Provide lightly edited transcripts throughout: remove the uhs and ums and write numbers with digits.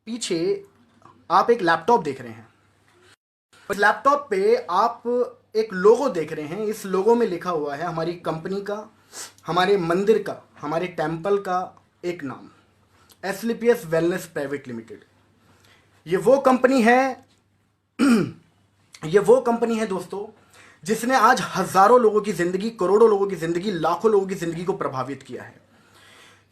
पीछे आप एक लैपटॉप देख रहे हैं। इस लैपटॉप पे आप एक लोगो देख रहे हैं। इस लोगो में लिखा हुआ है हमारी कंपनी का, हमारे मंदिर का, हमारे टेम्पल का एक नाम, एस्क्लेपियस वेलनेस प्राइवेट लिमिटेड। ये वो कंपनी है ये वो कंपनी है दोस्तों, जिसने आज हजारों लोगों की जिंदगी, करोड़ों लोगों की जिंदगी, लाखों लोगों की जिंदगी को प्रभावित किया है।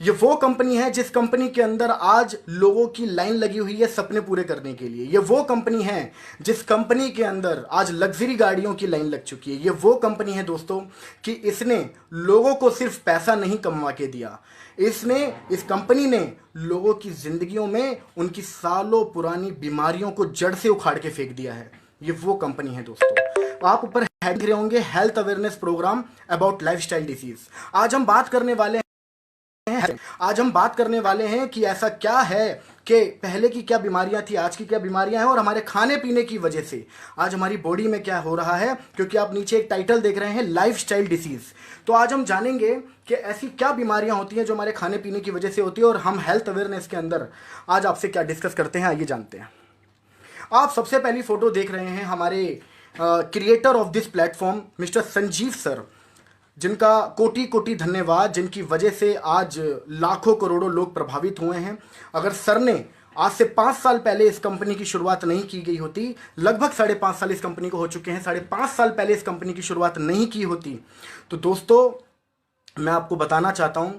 ये वो कंपनी है जिस कंपनी के अंदर आज लोगों की लाइन लगी हुई है सपने पूरे करने के लिए। ये वो कंपनी है जिस कंपनी के अंदर आज लग्जरी गाड़ियों की लाइन लग चुकी है। ये वो कंपनी है दोस्तों कि इसने लोगों को सिर्फ पैसा नहीं कमा के दिया, इस कंपनी ने लोगों की जिंदगियों में उनकी सालों पुरानी बीमारियों को जड़ से उखाड़ के फेंक दिया है। ये वो कंपनी है दोस्तों। आप ऊपर देख रहे होंगे health awareness programme about lifestyle disease. आज हम बात करने वाले हैं कि ऐसा क्या है कि पहले की क्या बीमारियां थी, आज की क्या बीमारियां हैं, और हमारे खाने पीने की वजह से आज हमारी बॉडी में क्या हो रहा है। क्योंकि आप नीचे एक टाइटल देख रहे हैं, लाइफस्टाइल डिसीज। तो आज हम जानेंगे कि ऐसी क्या बीमारियां होती हैं जो हमारे खाने पीने की वजह से होती है, और हम हेल्थ अवेयरनेस के अंदर आज आपसे क्या डिस्कस करते हैं, आइए जानते हैं। आप सबसे पहली फोटो देख रहे हैं हमारे creator of this platform mister Sanjeev sir, जिनका कोटि कोटि धन्यवाद, जिनकी वजह से आज लाखों करोड़ों लोग प्रभावित हुए हैं। अगर सर ने आज से 5 साल पहले इस कंपनी की शुरुआत नहीं की गई होती, लगभग 5.5 साल इस कंपनी को हो चुके हैं, 5.5 साल पहले इस कंपनी की शुरुआत नहीं की होती, तो दोस्तों मैं आपको बताना चाहता हूं,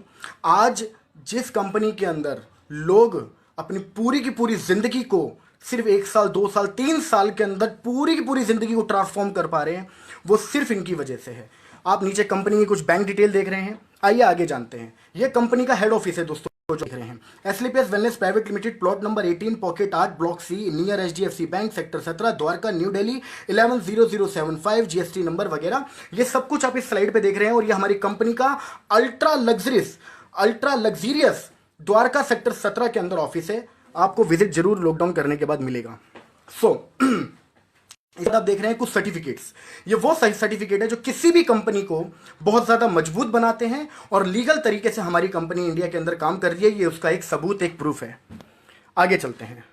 आज जिस कंपनी के अंदर लोग अपनी पूरी की पूरी जिंदगी को सिर्फ 1 साल, 2 साल, 3 साल के अंदर पूरी की पूरी जिंदगी को ट्रांसफॉर्म कर पा रहे हैं, वो सिर्फ इनकी वजह से है। आप नीचे कंपनी की कुछ बैंक डिटेल देख रहे हैं, आइए आगे जानते हैं। ये कंपनी का हेड ऑफिस है दोस्तों, जो देख रहे हैं Asclepius wellness private limited, plot number 18, pocket 8, block C, near HDFC bank, sector 17, Dwarka, New Delhi 110075, GST number वगैरह, ये सब कुछ आप इस स्लाइड पे देख रहे हैं। और ये हमारी कंपनी का अल्ट्रा लग्जरियस द्वारका सेक्टर 17 के अंदर ऑफिस है। आपको विजिट जरूर लॉकडाउन करने के बाद मिलेगा। आप देख रहे हैं कुछ सर्टिफिकेट्स, ये वो सर्टिफिकेट है जो किसी भी कंपनी को बहुत ज्यादा मजबूत बनाते हैं, और लीगल तरीके से हमारी कंपनी इंडिया के अंदर काम कर रही है, ये उसका एक सबूत, एक प्रूफ है। आगे चलते हैं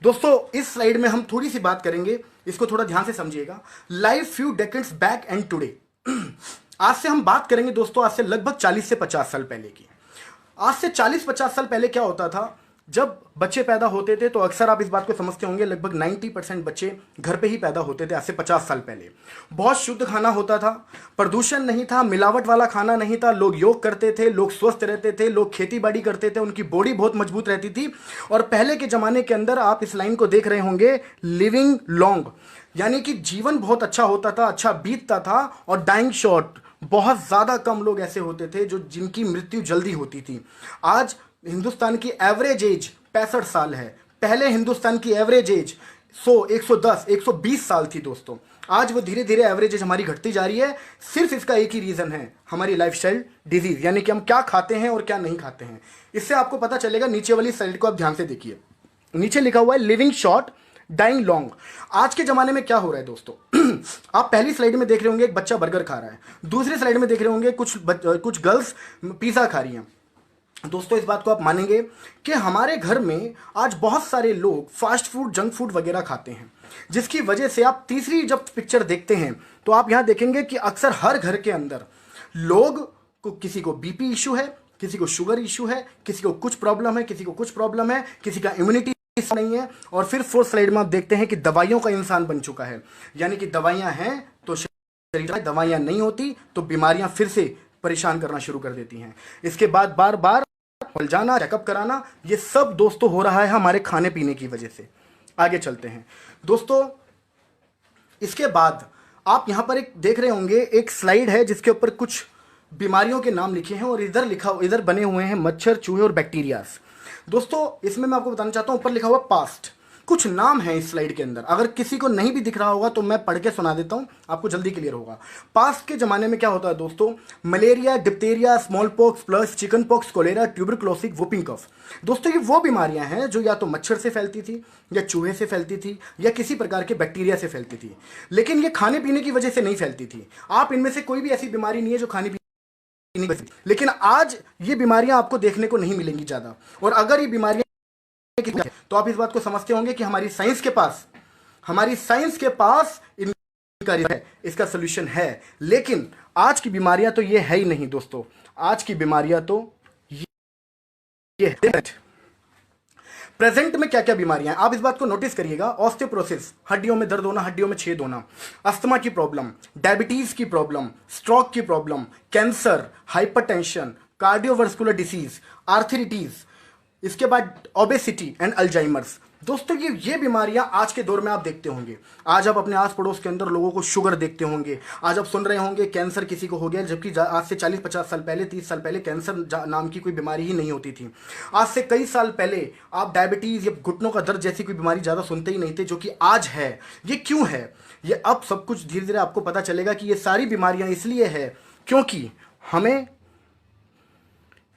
दोस्तों। इस स्लाइड में हम थोड़ी सी बात करेंगे, इसको थोड़ा ध्यान से समझिएगा। Life few decades back and today. आज से हम बात करेंगे दोस्तों, आज से लगभग 40 से 50 साल पहले की। आज से 40-50 साल पहले क्या होता था, जब बच्चे पैदा होते थे तो अक्सर आप इस बात को समझते होंगे, लगभग 90% बच्चे घर पे ही पैदा होते थे। आज से 50 साल पहले बहुत शुद्ध खाना होता था, प्रदूषण नहीं था, मिलावट वाला खाना नहीं था, लोग योग करते थे, लोग स्वस्थ रहते थे, लोग खेती बाड़ी करते थे, उनकी बॉडी बहुत मजबूत रहती थी। और पहले के जमाने के अंदर आप इस लाइन को देख रहे होंगे, लिविंग लॉन्ग, यानी कि जीवन बहुत अच्छा होता था, अच्छा बीतता था, और डाइंग शॉर्ट, बहुत ज्यादा कम लोग ऐसे होते थे जो जिनकी मृत्यु जल्दी होती थी। आज हिंदुस्तान की एवरेज एज 65 साल है। पहले हिंदुस्तान की एवरेज एज 100, 110, 120 साल थी दोस्तों। आज वो धीरे धीरे एवरेज एज हमारी घटती जा रही है। सिर्फ इसका एक ही रीजन है, हमारी लाइफस्टाइल डिजीज, यानी कि हम क्या खाते हैं और क्या नहीं खाते हैं। इससे आपको पता चलेगा। नीचे वाली स्लाइड को आप ध्यान से देखिए, नीचे लिखा हुआ है लिविंग शॉर्ट डाइंग लॉन्ग। आज के जमाने में क्या हो रहा है दोस्तों, आप पहली स्लाइड में देख रहे होंगे एक बच्चा बर्गर खा रहा है, दूसरी स्लाइड में देख रहे होंगे कुछ गर्ल्स पिज्जा खा रही हैं। दोस्तों इस बात को आप मानेंगे कि हमारे घर में आज बहुत सारे लोग फास्ट फूड, जंक फूड वगैरह खाते हैं, जिसकी वजह से आप तीसरी जब पिक्चर देखते हैं तो आप यहां देखेंगे कि अक्सर हर घर के अंदर लोग को, किसी को बीपी इशू है, किसी को शुगर इशू है, किसी को कुछ प्रॉब्लम है, किसी को कुछ प्रॉब्लम है, किसी का इम्यूनिटी नहीं है। और फिर 4th स्लाइड में आप देखते हैं कि दवाइयों का इंसान बन चुका है, यानी कि दवाइयां हैं तो शरीर में, दवाइयां नहीं होती तो बीमारियां फिर से परेशान करना शुरू कर देती हैं। इसके बाद बार बार जाना, चेकअप कराना, ये सब दोस्तों हो रहा है हमारे खाने पीने की वजह से। आगे चलते हैं दोस्तों। इसके बाद आप यहां पर एक देख रहे होंगे, एक स्लाइड है जिसके ऊपर कुछ बीमारियों के नाम लिखे हैं, और इधर बने हुए हैं मच्छर, चूहे और बैक्टीरियाज। दोस्तों इसमें मैं आपको बताना चाहता हूं, ऊपर लिखा हुआ पास्ट, कुछ नाम है इस स्लाइड के अंदर। अगर किसी को नहीं भी दिख रहा होगा तो मैं पढ़ के सुना देता हूं, आपको जल्दी क्लियर होगा। पास्ट के जमाने में क्या होता है दोस्तों, malaria, diphtheria, small pox, plus chicken pox, cholera, tuberculosis, whooping cough. दोस्तों ये वो बीमारियां हैं जो या तो मच्छर से फैलती थी, या चूहे से फैलती थी, या किसी प्रकार के बैक्टीरिया से फैलती थी, लेकिन ये खाने पीने की वजह से नहीं फैलती थी। आप इनमें से कोई भी ऐसी बीमारी नहीं है जो खाने पीने, लेकिन आज ये बीमारियां आपको देखने को नहीं मिलेंगी ज्यादा। और अगर ये बीमारियां तो आप इस बात को समझते होंगे कि हमारी साइंस के पास इनका है, इसका सोल्यूशन है। लेकिन आज की बीमारियां तो ये है ही नहीं दोस्तों, आज की बीमारियां तो ये है। प्रेजेंट में क्या क्या बीमारियां हैं आप इस बात को नोटिस करिएगा। ऑस्टियोपोरोसिस, हड्डियों में दर्द होना, हड्डियों में छेद होना, अस्थमा की प्रॉब्लम, डायबिटीज की प्रॉब्लम, स्ट्रोक की problem, cancer, hypertension, cardiovascular disease, arthritis, इसके बाद ओबेसिटी एंड अल्जाइमर्स। दोस्तों ये बीमारियां आज के दौर में आप देखते होंगे। आज आप अपने आस पड़ोस के अंदर लोगों को शुगर देखते होंगे। आज आप सुन रहे होंगे कैंसर किसी को हो गया, जबकि आज से 40-50 साल पहले, 30 साल पहले कैंसर नाम की कोई बीमारी ही नहीं होती थी। आज से कई साल पहले आप डायबिटीज या घुटनों का दर्द जैसी कोई बीमारी ज़्यादा सुनते ही नहीं थे, जो कि आज है। ये क्यों है? ये अब सब कुछ धीरे धीरे आपको पता चलेगा कि ये सारी बीमारियां इसलिए है क्योंकि हमें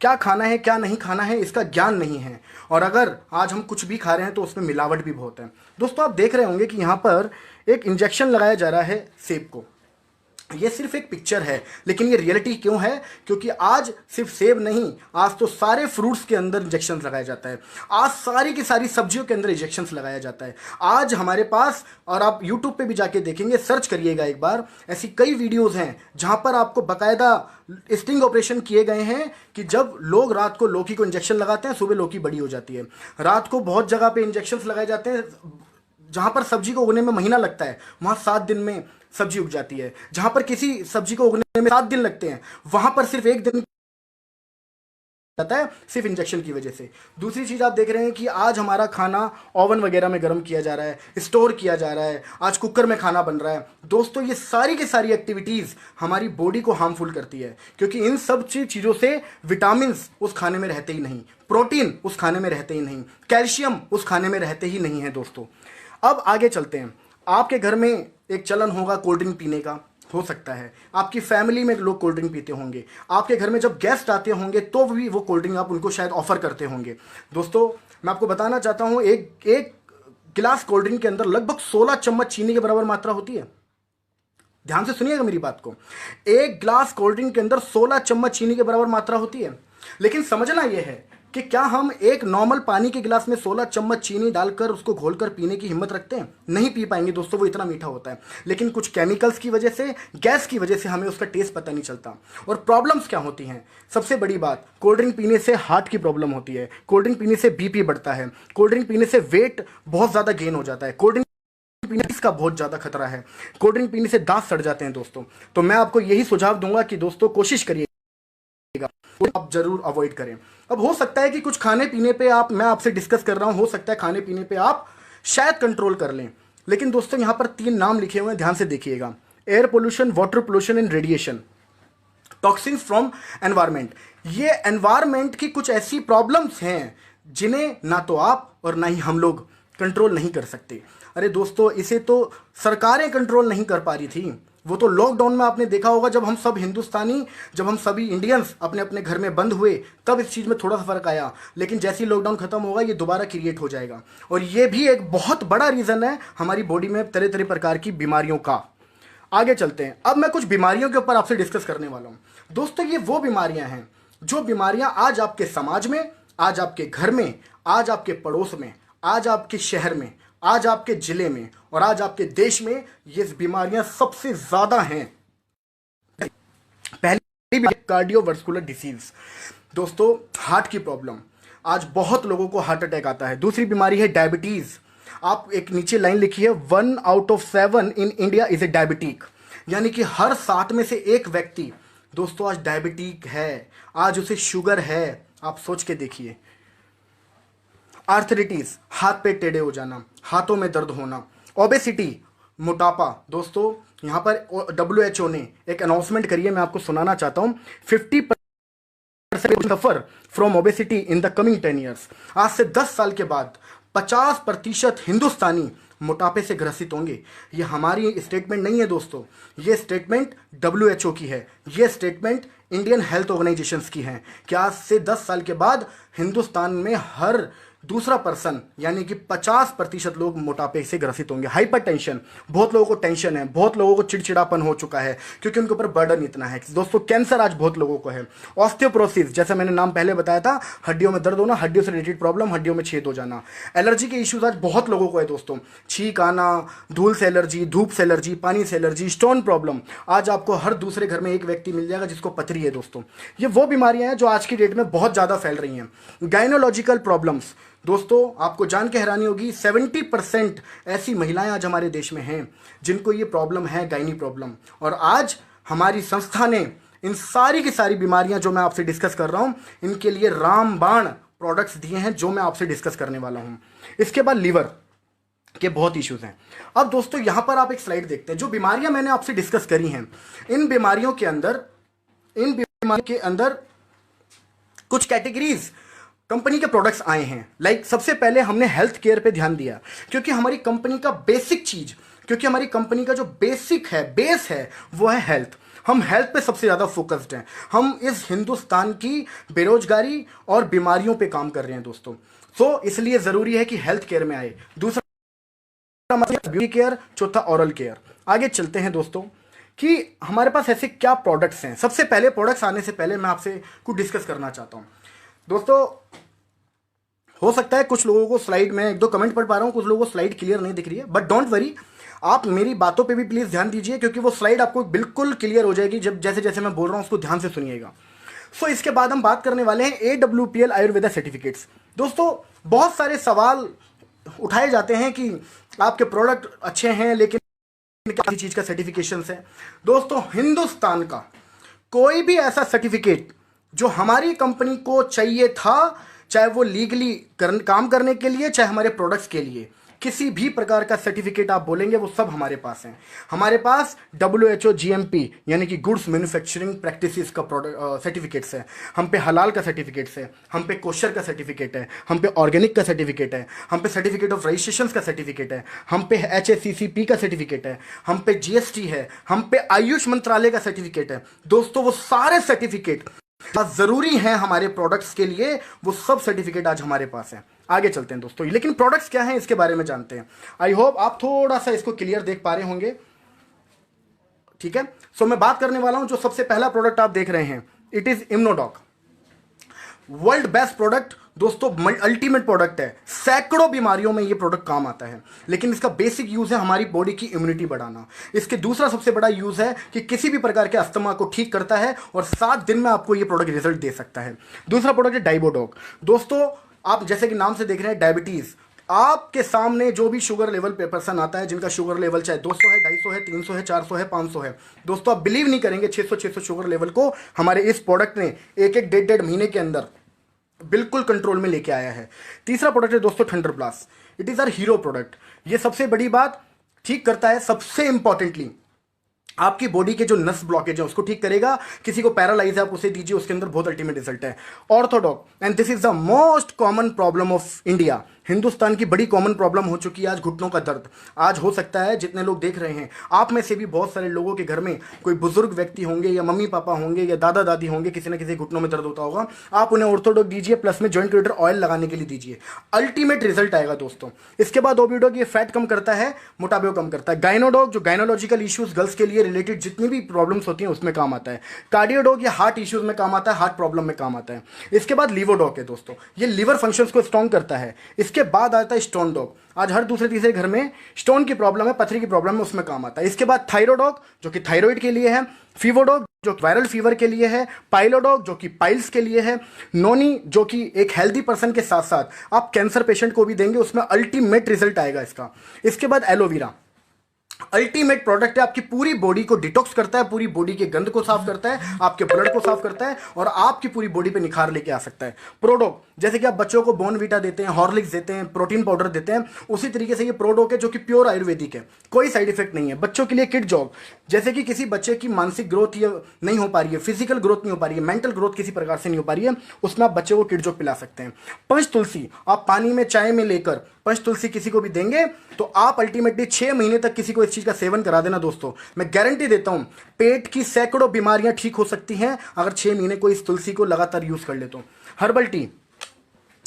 क्या खाना है क्या नहीं खाना है इसका ज्ञान नहीं है। और अगर आज हम कुछ भी खा रहे हैं तो उसमें मिलावट भी बहुत है। दोस्तों आप देख रहे होंगे कि यहाँ पर एक इंजेक्शन लगाया जा रहा है सेब को। ये सिर्फ एक पिक्चर है, लेकिन ये रियलिटी क्यों है? क्योंकि आज सिर्फ सेब नहीं, आज तो सारे फ्रूट्स के अंदर इंजेक्शन लगाया जाता है। आज सारी की सारी सब्जियों के अंदर इंजेक्शन लगाया जाता है। आज हमारे पास, और आप यूट्यूब पे भी जाके देखेंगे, सर्च करिएगा एक बार, ऐसी कई वीडियोस हैं जहां पर आपको बकायदा स्टिंग ऑपरेशन किए गए हैं कि जब लोग रात को लौकी को इंजेक्शन लगाते हैं, सुबह लौकी बड़ी हो जाती है। रात को बहुत जगह पे इंजेक्शन लगाए जाते हैं। जहां पर सब्जी को उगने में महीना लगता है, वहां 7 दिन में सब्जी उग जाती है। जहां पर किसी सब्जी को उगने में 7 दिन लगते हैं, वहां पर सिर्फ 1 दिन जाता है, सिर्फ इंजेक्शन की वजह से। दूसरी चीज आप देख रहे हैं कि आज हमारा खाना ओवन वगैरह में गर्म किया जा रहा है, स्टोर किया जा रहा है, आज कुकर में खाना बन रहा है। दोस्तों ये सारी की सारी एक्टिविटीज हमारी बॉडी को हार्मफुल करती है, क्योंकि इन सब चीजों से विटामिन उस खाने में रहते ही नहीं, प्रोटीन उस खाने में रहते ही नहीं, कैल्शियम उस खाने में रहते ही नहीं है दोस्तों। अब आगे चलते हैं। आपके घर में एक चलन होगा कोल्ड ड्रिंक पीने का, हो सकता है आपकी फैमिली में लोग कोल्ड ड्रिंक पीते होंगे। आपके घर में जब गेस्ट आते होंगे तो भी वो कोल्ड ड्रिंक आप उनको शायद ऑफर करते होंगे। दोस्तों मैं आपको बताना चाहता हूं, एक गिलास कोल्ड ड्रिंक के अंदर लगभग 16 चम्मच चीनी के बराबर मात्रा होती है। ध्यान से सुनिएगा मेरी बात को, एक गिलास कोल्ड ड्रिंक के अंदर 16 चम्मच चीनी के बराबर मात्रा होती है। लेकिन समझना यह है कि क्या हम एक नॉर्मल पानी के गिलास में 16 चम्मच चीनी डालकर उसको घोलकर पीने की हिम्मत रखते हैं? नहीं पी पाएंगे दोस्तों, वो इतना मीठा होता है। लेकिन कुछ केमिकल्स की वजह से, गैस की वजह से हमें उसका टेस्ट पता नहीं चलता। और प्रॉब्लम्स क्या होती हैं? सबसे बड़ी बात, कोल्ड ड्रिंक पीने से हार्ट की प्रॉब्लम होती है, कोल्ड ड्रिंक पीने से बीपी बढ़ता है, कोल्ड ड्रिंक पीने से वेट बहुत ज़्यादा गेन हो जाता है, कोल्ड ड्रिंक पीने इसका बहुत ज़्यादा खतरा है, कोल्ड ड्रिंक पीने से दांत सड़ जाते हैं दोस्तों। तो मैं आपको यही सुझाव दूंगा कि दोस्तों कोशिश करिए आप जरूर अवॉइड करें। अब हो सकता है कि कुछ खाने पीने पे मैं आपसे डिस्कस कर रहा हूं, हो सकता है खाने पीने पे आप शायद कंट्रोल कर लें। लेकिन दोस्तों यहां पर 3 नाम लिखे हुए हैं, ध्यान से देखिएगा। Air pollution, water pollution and radiation, toxins from environment. ये एनवायरमेंट की कुछ ऐसी प्रॉब्लम्स हैं जिन्हें ना तो आप और ना ही हम लोग कंट्रोल नहीं कर सकते। अरे दोस्तों इसे तो सरकारें कंट्रोल नहीं कर पा रही थी। वो तो लॉकडाउन में आपने देखा होगा, जब हम सब हिंदुस्तानी, जब हम सभी इंडियंस अपने अपने घर में बंद हुए, तब इस चीज़ में थोड़ा सा फर्क आया। लेकिन जैसे ही लॉकडाउन खत्म होगा ये दोबारा क्रिएट हो जाएगा। और ये भी एक बहुत बड़ा रीज़न है हमारी बॉडी में तरह तरह प्रकार की बीमारियों का। आगे चलते हैं। अब मैं कुछ बीमारियों के ऊपर आपसे डिस्कस करने वाला हूँ। दोस्तों ये वो बीमारियाँ हैं जो बीमारियाँ आज आपके समाज में, आज आपके घर में, आज आपके पड़ोस में, आज आपके शहर में, आज आपके जिले में और आज आपके देश में ये बीमारियां सबसे ज्यादा हैं। पहली कार्डियोवास्कुलर डिसीज, दोस्तों हार्ट की प्रॉब्लम। आज बहुत लोगों को हार्ट अटैक आता है। दूसरी बीमारी है डायबिटीज। आप एक नीचे लाइन लिखी है, 1 out of 7 in India is a diabetic, यानी कि हर 7 में से 1 व्यक्ति दोस्तों आज डायबिटिक है, आज उसे शुगर है। आप सोच के देखिए। आर्थराइटिस, हाथ पे टेढ़े हो जाना, हाथों में दर्द होना, ओबेसिटी, मोटापा। दोस्तों यहाँ पर WHO ने एक अनाउंसमेंट करी है, मैं आपको सुनाना चाहता हूँ। 50% suffer from obesity in the coming 10 years. आज से 10 साल के बाद 50% हिंदुस्तानी मोटापे से ग्रसित होंगे। ये हमारी स्टेटमेंट नहीं है दोस्तों, ये स्टेटमेंट WHO की है, ये स्टेटमेंट इंडियन हेल्थ ऑर्गेनाइजेशंस की है कि आज से 10 साल के बाद हिंदुस्तान में हर दूसरा पर्सन यानी कि 50% लोग मोटापे से ग्रसित होंगे। हाइपरटेंशन, बहुत लोगों को टेंशन है, बहुत लोगों को चिड़चिड़ापन हो चुका है क्योंकि उनके ऊपर बर्डन इतना है। दोस्तों कैंसर आज बहुत लोगों को है। ऑस्टियोपोरोसिस, जैसे मैंने नाम पहले बताया था, हड्डियों में दर्द होना, हड्डियों से रिलेटेड प्रॉब्लम, हड्डियों में छेद हो जाना। एलर्जी के इश्यूज आज बहुत लोगों को है दोस्तों, छींक आना, धूल से एलर्जी, धूप से एलर्जी, पानी से एलर्जी, स्टोन प्रॉब्लम। आज आपको हर दूसरे घर में एक व्यक्ति मिल जाएगा जिसको पथरी है दोस्तों। ये वो बीमारियां हैं जो आज की डेट में बहुत ज़्यादा फैल रही हैं। गायनोलॉजिकल प्रॉब्लम्स, दोस्तों आपको जान के हैरानी होगी 70% ऐसी महिलाएं आज हमारे देश में हैं जिनको ये प्रॉब्लम है, गायनी प्रॉब्लम। और आज हमारी संस्था ने इन सारी की सारी बीमारियां जो मैं आपसे डिस्कस कर रहा हूं, इनके लिए रामबाण प्रोडक्ट्स दिए हैं जो मैं आपसे डिस्कस करने वाला हूं। इसके बाद लिवर के बहुत इश्यूज हैं। अब दोस्तों यहां पर आप एक स्लाइड देखते हैं, जो बीमारियां मैंने आपसे डिस्कस करी हैं, इन बीमारियों के अंदर कुछ कैटेगरीज कंपनी के प्रोडक्ट्स आए हैं। लाइक सबसे पहले हमने हेल्थ केयर पे ध्यान दिया क्योंकि हमारी कंपनी का जो बेसिक है, बेस है, वो है हेल्थ। हम हेल्थ पे सबसे ज़्यादा फोकस्ड हैं। हम इस हिंदुस्तान की बेरोजगारी और बीमारियों पे काम कर रहे हैं दोस्तों। सो इसलिए ज़रूरी है कि हेल्थ केयर में आए। दूसरा ब्यूटी केयर, चौथा ओरल केयर। आगे चलते हैं दोस्तों कि हमारे पास ऐसे क्या प्रोडक्ट्स हैं। सबसे पहले प्रोडक्ट्स आने से पहले मैं आपसे कुछ डिस्कस करना चाहता हूँ दोस्तों। हो सकता है कुछ लोगों को स्लाइड में एक दो कमेंट पढ़ पा रहा हूँ, कुछ लोगों को स्लाइड क्लियर नहीं दिख रही है, बट डोंट वरी, आप मेरी बातों पे भी प्लीज ध्यान दीजिए क्योंकि वो स्लाइड आपको बिल्कुल क्लियर हो जाएगी जब जैसे जैसे मैं बोल रहा हूँ उसको ध्यान से सुनिएगा। सो इसके बाद हम बात करने वाले हैं AWPL आयुर्वेदा सर्टिफिकेट्स। दोस्तों बहुत सारे सवाल उठाए जाते हैं कि आपके प्रोडक्ट अच्छे हैं लेकिन किसी चीज का सर्टिफिकेशन है। दोस्तों हिंदुस्तान का कोई भी ऐसा सर्टिफिकेट जो हमारी कंपनी को चाहिए था, चाहे वो लीगली काम करने के लिए, चाहे हमारे प्रोडक्ट्स के लिए, किसी भी प्रकार का सर्टिफिकेट आप बोलेंगे वो सब हमारे पास हैं। हमारे पास WHO GMP यानी कि गुड्स मैन्युफैक्चरिंग प्रैक्टिसेस का सर्टिफिकेट्स है, हम पे हलाल का सर्टिफिकेट्स है, हम पे कोशर का सर्टिफिकेट है, हम पे ऑर्गेनिक का सर्टिफिकेट है, हम पे सर्टिफिकेट ऑफ रजिस्ट्रेशन का सर्टिफिकेट है, हम पे HACCP का सर्टिफिकेट है, हम पे GST है, हम पे आयुष मंत्रालय का सर्टिफिकेट है। दोस्तों वो सारे सर्टिफिकेट जरूरी हैं हमारे प्रोडक्ट्स के लिए, वो सब सर्टिफिकेट आज हमारे पास है। आगे चलते हैं दोस्तों, लेकिन प्रोडक्ट्स क्या हैं इसके बारे में जानते हैं। आई होप आप थोड़ा सा इसको क्लियर देख पा रहे होंगे, ठीक है। सो मैं बात करने वाला हूं, जो सबसे पहला प्रोडक्ट आप देख रहे हैं, it is Immunodoc. World best product दोस्तों, अल्टीमेट प्रोडक्ट है। सैकड़ों बीमारियों में ये प्रोडक्ट काम आता है, लेकिन इसका बेसिक यूज है हमारी बॉडी की इम्यूनिटी बढ़ाना। इसके दूसरा सबसे बड़ा यूज है कि किसी भी प्रकार के अस्थमा को ठीक करता है और 7 दिन में आपको ये प्रोडक्ट रिजल्ट दे सकता है। दूसरा प्रोडक्ट है डाइबोडॉक। दोस्तों आप जैसे कि नाम से देख रहे हैं, डायबिटीज, आपके सामने जो भी शुगर लेवल पे पर्सन आता है जिनका शुगर लेवल चाहे 200 है, 250 है, 300 है, 400 है, 500 है, दोस्तों आप बिलीव नहीं करेंगे 600 शुगर लेवल को हमारे इस प्रोडक्ट ने एक डेढ़ महीने के अंदर बिल्कुल कंट्रोल में लेके आया है। तीसरा प्रोडक्ट है दोस्तों thunder blast. It is our hero product. ये सबसे बड़ी बात ठीक करता है, सबसे इंपॉर्टेंटली आपकी बॉडी के जो नस ब्लॉकेज है उसको ठीक करेगा। किसी को पैरालाइज है आप उसे दीजिए, उसके अंदर बहुत अल्टीमेट रिजल्ट है। Orthodox, and this is the most common problem of India. Hindustan की बड़ी कॉमन प्रॉब्लम हो चुकी है आज घुटनों का दर्द। आज हो सकता है जितने लोग देख रहे हैं आप में से भी बहुत सारे लोगों के घर में कोई बुजुर्ग व्यक्ति होंगे या मम्मी पापा होंगे या दादा दादी होंगे, किसी ना किसी घुटनों में दर्द होता होगा। आप उन्हें ऑर्थोडॉक दीजिए, प्लस में जॉइंट क्रिएटर ऑयल लगाने के लिए दीजिए, अल्टीमेट रिजल्ट आएगा दोस्तों। इसके बाद ओबिडॉक, ये फैट कम करता है, मोटापे को कम करता है। गाइनोडॉक, जो गाइनोलॉजिकल इश्यूज गर्ल्स के लिए रिलेटेड जितनी भी प्रॉब्लम्स होती हैं उसमें काम आता है। कार्डियोडॉक, ये हार्ट इश्यूज में काम आता है, हार्ट प्रॉब्लम में काम आता है। इसके बाद लिवोडॉक है दोस्तों, ये लिवर फंक्शंस को स्ट्रॉन्ग करता है। इसके बाद आता है स्टोन डॉग। आज हर दूसरे तीसरे घर में स्टोन की प्रॉब्लम है, पथरी की प्रॉब्लम है, उसमें काम आता है। इसके बाद थायरोडॉग, जो कि थायराइड के लिए है। फीवोडॉग, जो वायरल फीवर के लिए है। पाइलोडॉग, जो कि पाइल्स के लिए है। नोनी, जो कि एक हेल्दी पर्सन के साथ साथ आप कैंसर पेशेंट को भी देंगे, उसमें अल्टीमेट रिजल्ट आएगा इसका। इसके बाद एलोवेरा, अल्टीमेट प्रोडक्ट है, आपकी पूरी बॉडी को डिटॉक्स करता है, पूरी बॉडी के गंद को साफ करता है, आपके ब्लड को साफ करता है और आपकी पूरी बॉडी पे निखार लेके आ सकता है। प्रोडोक, जैसे कि आप बच्चों को बोर्नवीटा देते हैं, हॉर्लिक्स देते हैं, प्रोटीन पाउडर देते हैं, उसी तरीके से ये प्रोडोक है जो कि प्योर आयुर्वेदिक है, कोई साइड इफेक्ट नहीं है। बच्चों के लिए किड जॉब, जैसे कि किसी बच्चे की मानसिक ग्रोथ ये नहीं हो पा रही है, फिजिकल ग्रोथ नहीं हो पा रही है, मेंटल ग्रोथ किसी प्रकार से नहीं हो पा रही है, उसमें आप बच्चे को किड जॉब पिला सकते हैं। पंच तुलसी, आप पानी में चाय में लेकर पंच तुलसी किसी को भी देंगे तो आप अल्टीमेटली 6 महीने तक किसी को इस चीज का सेवन करा देना दोस्तों, मैं गारंटी देता हूं पेट की सैकड़ों बीमारियां ठीक हो सकती हैं अगर 6 महीने को इस तुलसी को लगातार यूज कर ले तो। हर्बल टी,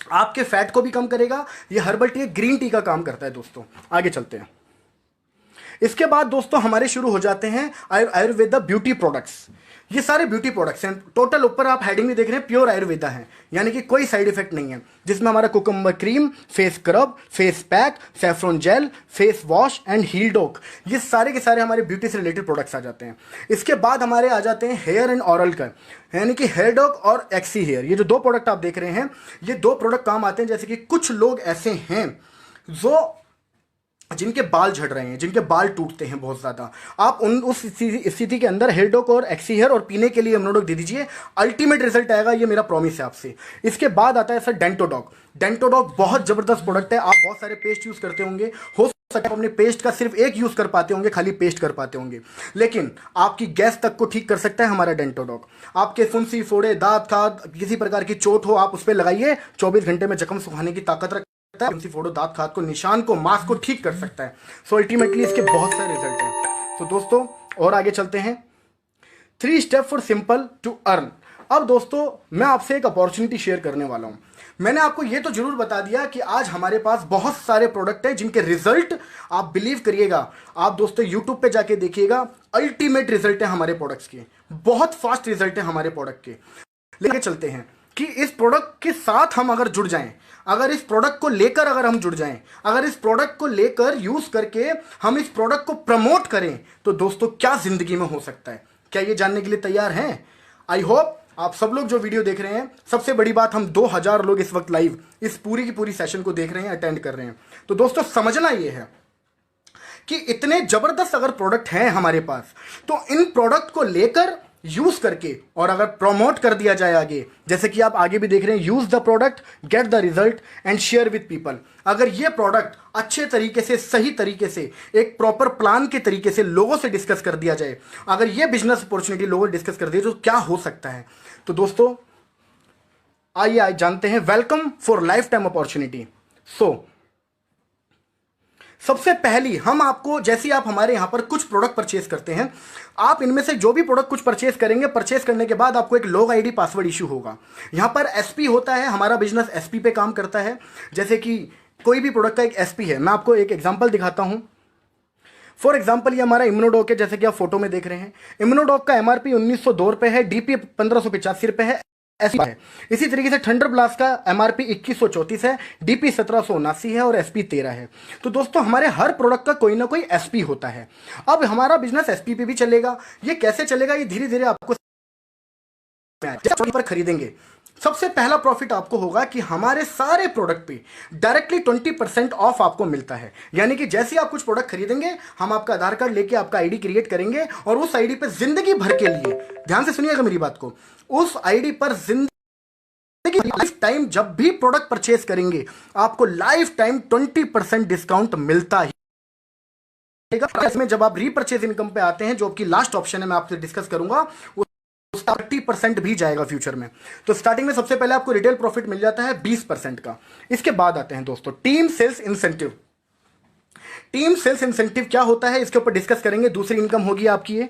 आपके फैट को भी कम करेगा। ये हर्बल टी ग्रीन टी का काम करता है दोस्तों। आगे चलते हैं। इसके बाद दोस्तों हमारे शुरू हो जाते हैं आयुर्वेदा ब्यूटी प्रोडक्ट्स। ये सारे ब्यूटी प्रोडक्ट्स हैं। टोटल ऊपर आप हेडिंग में देख रहे हैं प्योर आयुर्वेदा है, यानी कि कोई साइड इफेक्ट नहीं है, जिसमें हमारा cucumber cream, face scrub, face pack, saffron gel, face wash and heel doc, ये सारे के सारे हमारे ब्यूटी से रिलेटेड प्रोडक्ट्स आ जाते हैं। इसके बाद हमारे आ जाते हैं हेयर एंड ऑरल का, यानी कि हेयर डॉक और एक्सी हेयर। ये जो दो प्रोडक्ट आप देख रहे हैं, ये दो प्रोडक्ट काम आते हैं। जैसे कि कुछ लोग ऐसे हैं जो जिनके बाल झड़ रहे हैं, जिनके बाल टूटते हैं बहुत ज्यादा, आप उस स्थिति के अंदर हेयर डॉक और एक्सी हेयर और पीने के लिए इम्यूनोडॉक दे दीजिए, अल्टीमेट रिजल्ट आएगा, ये मेरा प्रॉमिस है आपसे। इसके बाद आता है सर डेंटोडॉक। डेंटोडॉक बहुत जबरदस्त प्रोडक्ट है। आप बहुत सारे पेस्ट यूज करते होंगे, हो सकता है अपने पेस्ट का सिर्फ एक यूज कर पाते होंगे, खाली पेस्ट कर पाते होंगे, लेकिन आपकी गैस तक को ठीक कर सकता है हमारा डेंटोडॉक। आपके फुंसी फोड़े, दांत खाद, किसी प्रकार की चोट हो, आप उस पर लगाइए, 24 घंटे में जख्म सुखाने की ताकत फोड़ो, दांत खाद को, निशान को, मांस को ठीक कर सकता है। सो अल्टीमेटली इसके बहुत सारे रिजल्ट हैं। तो दोस्तों और आगे चलते हैं। 3 step for simple to earn. अब दोस्तों मैं आपसे एक अपॉर्चुनिटी शेयर करने वाला हूं। मैंने आपको ये तो जरूर बता दिया कि आज हमारे पास बहुत सारे प्रोडक्ट हैं जिनके रिजल्ट आप बिलीव करिएगा, आप दोस्तों यूट्यूब पे जाके देखिएगा, अल्टीमेट रिजल्ट है हमारे प्रोडक्ट्स के, बहुत फास्ट रिजल्ट है हमारे प्रोडक्ट के। लेके चलते हैं कि इस प्रोडक्ट के साथ हम अगर जुड़ जाएं, अगर इस प्रोडक्ट को लेकर अगर हम जुड़ जाएं, अगर इस प्रोडक्ट को लेकर यूज करके हम इस प्रोडक्ट को प्रमोट करें, तो दोस्तों क्या जिंदगी में हो सकता है। क्या ये जानने के लिए तैयार हैं? आई होप आप सब लोग जो वीडियो देख रहे हैं, सबसे बड़ी बात हम 2000 लोग इस वक्त लाइव इस पूरी की पूरी सेशन को देख रहे हैं, अटेंड कर रहे हैं। तो दोस्तों समझना ये है कि इतने जबरदस्त अगर प्रोडक्ट हैं हमारे पास, तो इन प्रोडक्ट को लेकर यूज करके और अगर प्रमोट कर दिया जाए आगे, जैसे कि आप आगे भी देख रहे हैं, use the product, get the result and share with people. अगर ये प्रोडक्ट अच्छे तरीके से, सही तरीके से, एक प्रॉपर प्लान के तरीके से लोगों से डिस्कस कर दिया जाए, अगर ये बिजनेस अपॉर्चुनिटी लोगों से डिस्कस कर दिया, तो क्या हो सकता है। तो दोस्तों आइए आज जानते हैं welcome for life time opportunity. सबसे पहली हम आपको, जैसे आप हमारे यहां पर कुछ प्रोडक्ट परचेज करते हैं, आप इनमें से जो भी प्रोडक्ट कुछ परचेज करेंगे, परचेज करने के बाद आपको एक लॉग आईडी पासवर्ड इशू होगा। यहां पर एसपी होता है, हमारा बिजनेस एसपी पे काम करता है। जैसे कि कोई भी प्रोडक्ट का एक एसपी है, मैं आपको एक एग्जांपल दिखाता हूं। फॉर एग्जाम्पल ये हमारा इम्यूनोडॉक है, जैसे कि आप फोटो में देख रहे हैं। इम्यूनोडॉक का एमआरपी 1902 रुपए है, डीपी 1585 रुपए है, एसपी है। इसी तरीके से थंडर ब्लास्ट का एमआरपी 2134 है, डीपी 1779 है और एसपी 13 है। तो दोस्तों हमारे हर प्रोडक्ट का कोई ना कोई एसपी होता है। अब हमारा बिजनेस एसपी पे भी चलेगा। ये कैसे चलेगा, ये धीरे धीरे आपको पर खरीदेंगे। सबसे पहला प्रॉफिट आपको होगा कि हमारे सारे प्रोडक्ट पे डायरेक्टली 20% ऑफ आपको मिलता है। यानी कि जैसे आप कुछ प्रोडक्ट खरीदेंगे, हम आपका आधार कार्ड लेके आपका आईडी क्रिएट करेंगे और उस आईडी पे जिंदगी भर के लिए, ध्यान से सुनिएगा मेरी बात को, उस आईडी पर जिंदगी लाइफ टाइम जब भी प्रोडक्ट परचेज करेंगे, आपको लाइफ टाइम 20% डिस्काउंट मिलता ही। इसमें जब आप रीपरचेज इनकम पे आते हैं, जो आपकी लास्ट ऑप्शन है, मैं आपसे डिस्कस करूंगा, 30% भी जाएगा फ्यूचर में। तो स्टार्टिंग में सबसे पहले आपको रिटेल प्रॉफिट मिल जाता है 20% का। इसके बाद आते हैं दोस्तों team sales incentive. Team sales incentive क्या होता है, इसके ऊपर डिस्कस करेंगे। दूसरी इनकम होगी आपकी ये।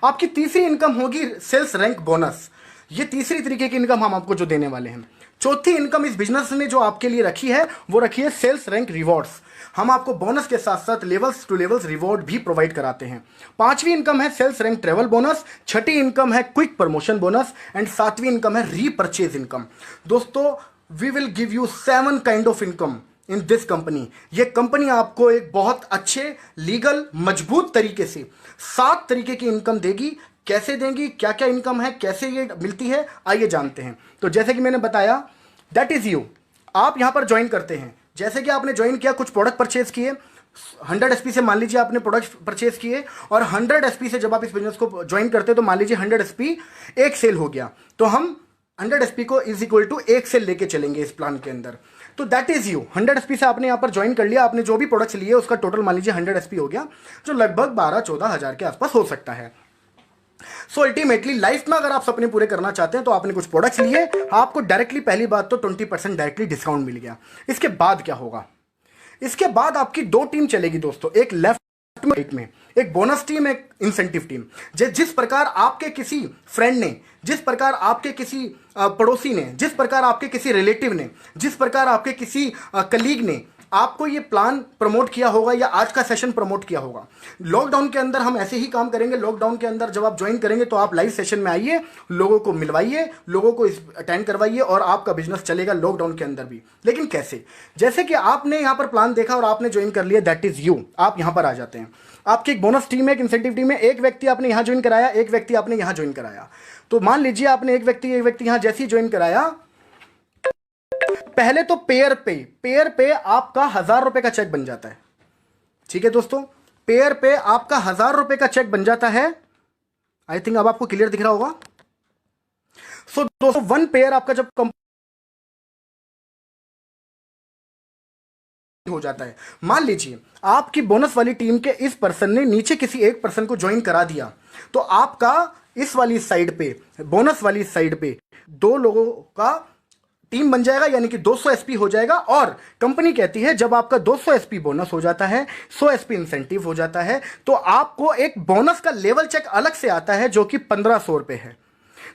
आपकी तीसरी इनकम होगी सेल्स रैंक बोनस। ये तीसरी तरीके की इनकम हम आपको जो देने वाले हैं। चौथी इनकम इस बिजनेस ने जो आपके लिए रखी है, वो रखी है सेल्स रैंक रिवॉर्ड्स। हम आपको बोनस के साथ साथ लेवल्स टू लेवल्स रिवॉर्ड भी प्रोवाइड कराते हैं। पांचवी इनकम है सेल्स रैंक ट्रेवल बोनस। छठी इनकम है क्विक प्रमोशन बोनस एंड सातवीं इनकम है रीपरचेज इनकम। दोस्तों we will give you 7 kind of income in this company. ये कंपनी आपको एक बहुत अच्छे लीगल मजबूत तरीके से 7 तरीके की इनकम देगी। कैसे देंगी, क्या क्या इनकम है, कैसे ये मिलती है, आइए जानते हैं। तो जैसे कि मैंने बताया, दैट इज यू। आप यहां पर ज्वाइन करते हैं, जैसे कि आपने ज्वाइन किया, कुछ प्रोडक्ट परचेज किए, 100 एसपी से मान लीजिए आपने प्रोडक्ट परचेज किए, और 100 एसपी से जब आप इस बिजनेस को ज्वाइन करते हैं, तो मान लीजिए 100 एसपी एक सेल हो गया, तो हम 100 एसपी को इज इक्वल टू एक सेल लेके चलेंगे इस प्लान के अंदर। तो दैट इज यू। 100 एसपी से आपने यहां पर ज्वाइन कर लिया, आपने जो भी प्रोडक्ट्स लिए उसका टोटल मान लीजिए 100 एसपी हो गया, जो लगभग 12-14 हजार के आसपास हो सकता है। सो अल्टीमेटली लाइफ में अगर आप सपने पूरे करना चाहते हैं, तो आपने कुछ प्रोडक्ट्स लिए, आपको डायरेक्टली पहली बात तो 20% डायरेक्टली डिस्काउंट मिल गया। इसके बाद क्या होगा, इसके बाद आपकी 2 टीम चलेगी दोस्तों, एक लेफ्ट में एक बोनस टीम, एक इंसेंटिव टीम। जिस प्रकार आपके किसी फ्रेंड ने, जिस प्रकार आपके किसी पड़ोसी ने, जिस प्रकार आपके किसी रिलेटिव ने, जिस प्रकार आपके किसी कलीग ने आपको ये प्लान प्रमोट किया होगा या आज का सेशन प्रमोट किया होगा, लॉकडाउन के अंदर हम ऐसे ही काम करेंगे। लॉकडाउन के अंदर जब आप ज्वाइन करेंगे तो आप लाइव सेशन में आइए, लोगों को मिलवाइए, लोगों को अटेंड करवाइए और आपका बिजनेस चलेगा लॉकडाउन के अंदर भी। लेकिन कैसे? जैसे कि आपने यहाँ पर प्लान देखा और आपने ज्वाइन कर लिया, दैट इज यू। आप यहाँ पर आ जाते हैं, आपकी एक बोनस टीम है, एक इंसेंटिव टीम है। एक व्यक्ति आपने यहाँ ज्वाइन कराया, एक व्यक्ति आपने यहाँ ज्वाइन कराया। तो मान लीजिए आपने एक व्यक्ति यहाँ जैसे ही ज्वाइन कराया, पहले तो पेयर पे आपका 1000 रुपए का चेक बन जाता है। ठीक है दोस्तों, पेयर पे आपका 1000 रुपए का चेक बन जाता है। आई थिंक अब आपको क्लियर दिख रहा होगा। सो दोस्तों, 1 पेयर आपका जब हो जाता है, मान लीजिए आपकी बोनस वाली टीम के इस पर्सन ने नीचे किसी एक पर्सन को ज्वाइन करा दिया, तो आपका इस वाली साइड पे, बोनस वाली साइड पे 2 लोगों का टीम बन जाएगा, यानी कि 200 एसपी हो जाएगा। और कंपनी कहती है जब आपका 200 एसपी बोनस हो जाता है, 100 एसपी इंसेंटिव हो जाता है, तो आपको एक बोनस का लेवल चेक अलग से आता है जो कि 1500 रुपए है।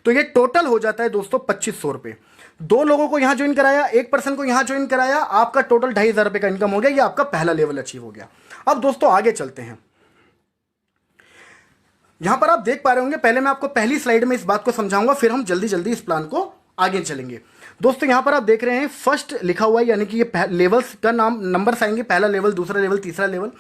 तो ये टोटल हो जाता है दोस्तों 2500 रुपए। 2 लोगों को यहां ज्वाइन कराया, एक पर्सन को यहां ज्वाइन कराया, आपका टोटल 2500 रुपए का इनकम हो गया। ये आपका पहला लेवल अचीव हो गया। अब दोस्तों आगे चलते हैं। यहां पर आप देख पा रहे होंगे, पहले मैं आपको पहली स्लाइड में इस बात को समझाऊंगा, फिर हम जल्दी जल्दी इस प्लान को आगे चलेंगे। दोस्तों यहां पर आप देख रहे हैं फर्स्ट लिखा हुआ है, यानी कि ये लेवल्स का नाम, नंबर्स आएंगे, पहला लेवल, दूसरा लेवल, तीसरा लेवल।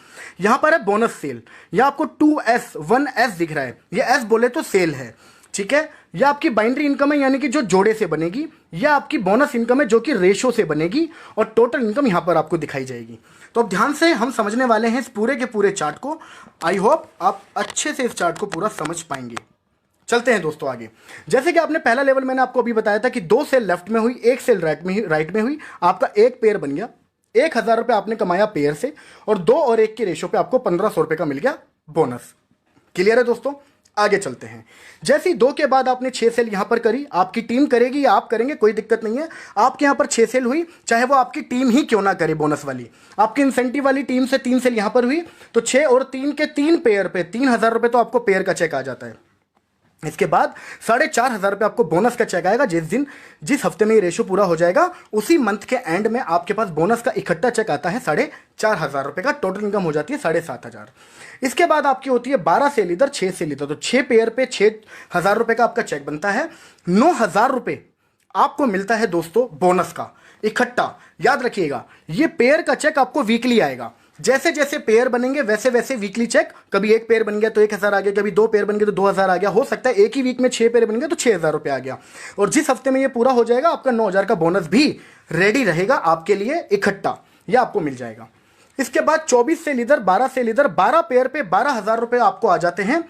यहां पर है बोनस सेल, ये आपको 2S 1S दिख रहा है, ये S बोले तो सेल है। ठीक है, यह आपकी बाइनरी इनकम है, यानी कि जो जोड़े से बनेगी। यह आपकी बोनस इनकम है जो कि रेशो से बनेगी, और टोटल इनकम यहां पर आपको दिखाई जाएगी। तो अब ध्यान से हम समझने वाले हैं इस पूरे के पूरे चार्ट को। आई होप आप अच्छे से इस चार्ट को पूरा समझ पाएंगे। चलते हैं दोस्तों आगे। जैसे कि आपने पहला लेवल मैंने आपको अभी बताया था कि 2 सेल लेफ्ट में हुई, 1 सेल राइट में हुई, आपका एक पेयर बन गया। 1000 रुपये आपने कमाया पेयर से, और 2 और 1 के रेशो पे आपको 1500 रुपये का मिल गया बोनस। क्लियर है दोस्तों? आगे चलते हैं। जैसे ही 2 के बाद आपने 6 सेल यहां पर करी, आपकी टीम करेगी या आप करेंगे, कोई दिक्कत नहीं है। आपके यहां पर 6 सेल हुई, चाहे वो आपकी टीम ही क्यों ना करे बोनस वाली, आपकी इंसेंटिव वाली टीम से 3 सेल यहां पर हुई, तो 6 और 3 के 3 पेयर पे 3000 रुपये तो आपको पेयर का चेक आ जाता है। इसके बाद 4500 रुपये आपको बोनस का चेक आएगा। जिस हफ्ते में ये रेशो पूरा हो जाएगा, उसी मंथ के एंड में आपके पास बोनस का इकट्ठा चेक आता है 4500 रुपये का। टोटल इनकम हो जाती है 7500। इसके बाद आपकी होती है 12 सेल इधर, 6 सेल इधर, तो 6 पेयर पे 6000 रुपये का आपका चेक बनता है। 9000 रुपये आपको मिलता है दोस्तों बोनस का इकट्ठा। याद रखिएगा, ये पेयर का चेक आपको वीकली आएगा। जैसे जैसे पेयर बनेंगे वैसे वैसे वीकली चेक, कभी 1 पेयर बन गया तो 1000 आ गया, कभी 2 पेयर बन गए तो 2000 आ गया, हो सकता है एक ही वीक में 6 पेयर बन गए तो 6000 रुपये आ गया। और जिस हफ्ते में ये पूरा हो जाएगा, आपका 9000 का बोनस भी रेडी रहेगा आपके लिए इकट्ठा, यह आपको मिल जाएगा। इसके बाद 24 से लीडर, 12 से लीडर, 12 पेयर पे 12000 रुपये आपको आ जाते हैं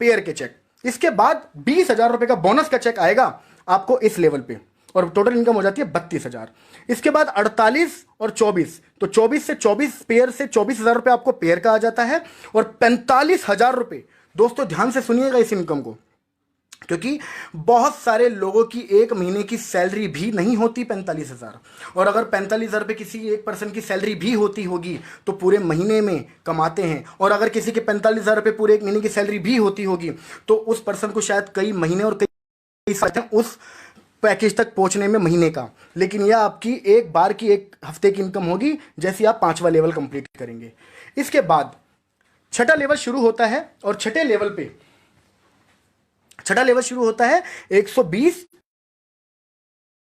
पेयर के चेक। इसके बाद 20000 रुपये का बोनस का चेक आएगा आपको इस लेवल पे, और टोटल इनकम हो जाती है 32000। इसके बाद 48 और 24, तो 24 से 24 पेयर से 24000 रुपये आपको पेयर का आ जाता है, और 45000 रुपये। दोस्तों ध्यान से सुनिएगा इस इनकम को, क्योंकि बहुत सारे लोगों की एक महीने की सैलरी भी नहीं होती 45000, और अगर 45000 रुपये किसी एक पर्सन की सैलरी भी होती होगी तो पूरे महीने में कमाते हैं। और अगर किसी के 45000 रुपये पूरे एक महीने की सैलरी भी होती होगी तो उस पर्सन को शायद कई महीने और कई साल उस पैकेज तक पहुंचने में महीने का। लेकिन यह आपकी एक बार की, एक हफ्ते की इनकम होगी जैसे आप 5वां लेवल कंप्लीट करेंगे। इसके बाद 6ठा लेवल शुरू होता है, और 6ठे लेवल पे 6ठा लेवल शुरू होता है 120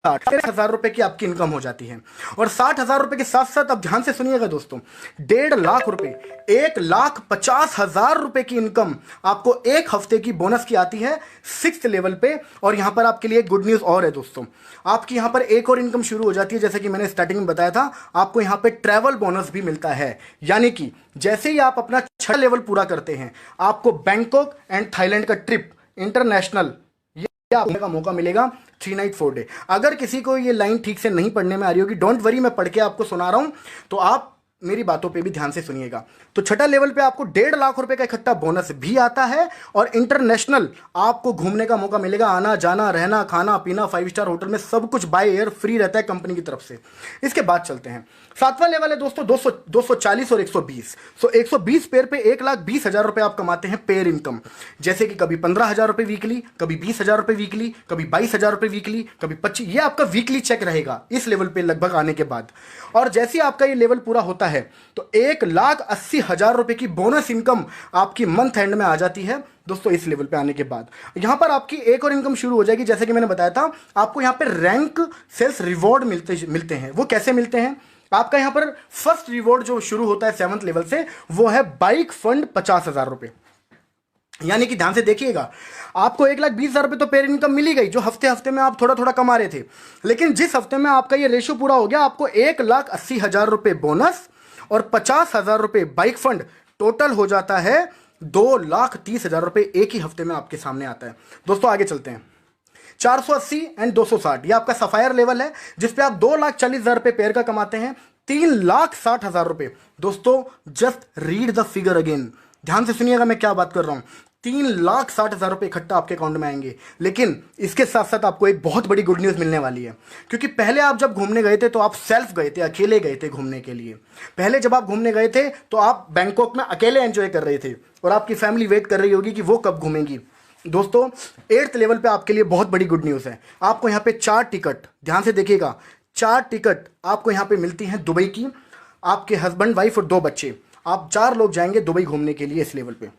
60,000 रुपए की आपकी इनकम हो जाती है। और 60,000 रुपए के साथ साथ अब ध्यान से सुनिएगा दोस्तों, 1.5 लाख रुपए, 1,50,000 रुपए की इनकम आपको एक हफ्ते की बोनस की आती है 6th लेवल पे। और यहां पर आपके लिए गुड न्यूज और है दोस्तों, आपकी यहां पर एक और इनकम शुरू हो जाती है। जैसे कि मैंने स्टार्टिंग में बताया था, आपको यहां पे ट्रैवल बोनस भी मिलता है। यानी कि जैसे ही आप अपना 6 लेवल पूरा करते हैं, आपको बैंकॉक एंड थाईलैंड का ट्रिप इंटरनेशनल का मौका मिलेगा 3 नाइट 4 डे। अगर किसी को ये लाइन ठीक से नहीं पढ़ने में आ रही होगी, डोंट वरी, मैं पढ़ के आपको सुना रहा हूं, तो आप मेरी बातों पे भी ध्यान से सुनिएगा। तो छठा लेवल पे आपको 1.5 लाख रुपए का इकट्ठा बोनस भी आता है और इंटरनेशनल आपको घूमने का मौका मिलेगा। आना जाना रहना खाना पीना 5 स्टार होटल में सब कुछ बाय एयर फ्री रहता है कंपनी की तरफ से। इसके बाद चलते हैं, सातवां लेवल है दोस्तों 240 और 120। सो 120 पेयर पे 1,20,000 रुपए आप कमाते हैं पेयर इनकम। जैसे कि कभी 15,000 रुपए वीकली, कभी 20,000 रुपए वीकली, कभी 22,000 रुपए वीकली, कभी 25। ये आपका वीकली चेक रहेगा इस लेवल पे लगभग आने के बाद। और जैसे ही आपका ये लेवल पूरा होता है तो 1,80,000 रुपए की बोनस इनकम आपकी मंथ एंड में आ जाती है दोस्तों इस लेवल पे आने के बाद। यहां पर आपकी एक और इनकम शुरू हो जाएगी। जैसे कि मैंने बताया था आपको यहां पे रैंक सेल्स रिवॉर्ड मिलते हैं। वो कैसे मिलते हैं? आपका यहां पर फर्स्ट रिवॉर्ड जो शुरू होता है 7th लेवल से, वो है बाइक फंड 50,000 रुपए। यानी कि ध्यान से देखिएगा, आपको 1,20,000 रुपए तो पेयर इनकम मिली गई, जो हफ्ते हफ्ते में आप थोड़ा थोड़ा कमा रहे थे। लेकिन जिस हफ्ते में आपका ये रेशियो पूरा हो गया, आपको 1,80,000 रुपए बोनस और 50,000 रुपए बाइक फंड, टोटल हो जाता है 2,30,000 रुपए एक ही हफ्ते में आपके सामने आता है। दोस्तों आगे चलते हैं, 480 एंड 260 ये आपका सफायर लेवल है, जिसपे आप 2,40,000 रुपए पेयर का कमाते हैं। 3,60,000 रुपए दोस्तों, just read the figure again, ध्यान से सुनिएगा मैं क्या बात कर रहा हूं। 3,60,000 रुपए इकट्ठा आपके अकाउंट में आएंगे। लेकिन इसके साथ साथ आपको एक बहुत बड़ी गुड न्यूज मिलने वाली है, क्योंकि पहले आप जब घूमने गए थे तो आप सेल्फ गए थे, अकेले गए थे घूमने के लिए। पहले जब आप घूमने गए थे तो आप बैंकॉक में अकेले एंजॉय कर रहे थे और आपकी फैमिली वेट कर रही होगी कि वो कब घूमेंगी। दोस्तों 8th लेवल पे आपके लिए बहुत बड़ी गुड न्यूज है। आपको यहाँ पे 4 टिकट, ध्यान से देखिएगा, 4 टिकट आपको यहाँ पे मिलती हैं दुबई की। आपके हस्बैंड वाइफ और 2 बच्चे, आप 4 लोग जाएंगे दुबई घूमने के लिए इस लेवल पे।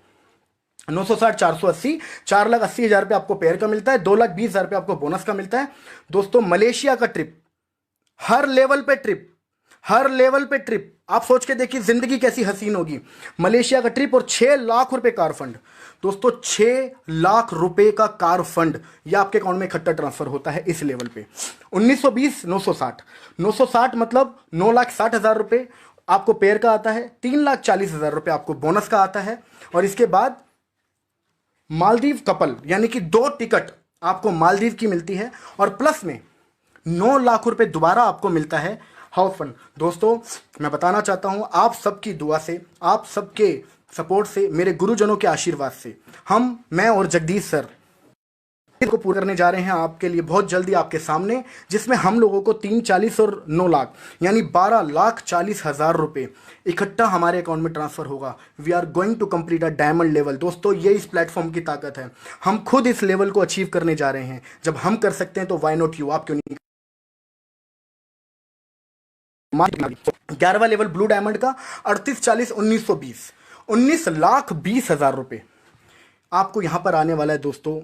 960 480 4,80,000 रुपये आपको पेयर का मिलता है, 2,20,000 रुपये आपको बोनस का मिलता है। दोस्तों मलेशिया का ट्रिप, हर लेवल पे ट्रिप, हर लेवल पे ट्रिप, आप सोच के देखिए जिंदगी कैसी हसीन होगी। मलेशिया का ट्रिप और 6 लाख रुपए कार फंड। दोस्तों 6 लाख रुपए का कार फंड ये आपके अकाउंट में इकट्ठा ट्रांसफर होता है इस लेवल पे। 1920 960 960 मतलब 9,60,000 रुपए आपको पेयर का आता है, 3,40,000 रुपए आपको बोनस का आता है। और इसके बाद मालदीव कपल, यानी कि 2 टिकट आपको मालदीव की मिलती है और प्लस में 9 लाख रुपए दोबारा आपको मिलता है हाउस फंड। दोस्तों मैं बताना चाहता हूं, आप सबकी दुआ से, आप सबके सपोर्ट से, मेरे गुरुजनों के आशीर्वाद से मैं और जगदीश सर को पूरा करने जा रहे हैं आपके लिए बहुत जल्दी आपके सामने, जिसमें हम लोगों को 3, 40 और 9 लाख यानी 12,40,000 रुपए इकट्ठा हमारे अकाउंट में ट्रांसफर होगा। We are going to complete a diamond level. दोस्तों ये इस प्लेटफॉर्म की ताकत है, हम खुद इस लेवल को अचीव करने जा रहे हैं। जब हम कर सकते हैं तो वाई नॉट यू, आप क्यों नहीं। 11वां लेवल ब्लू डायमंड का 38 40 1920 19,20,000 रुपए आपको यहां पर आने वाला है दोस्तों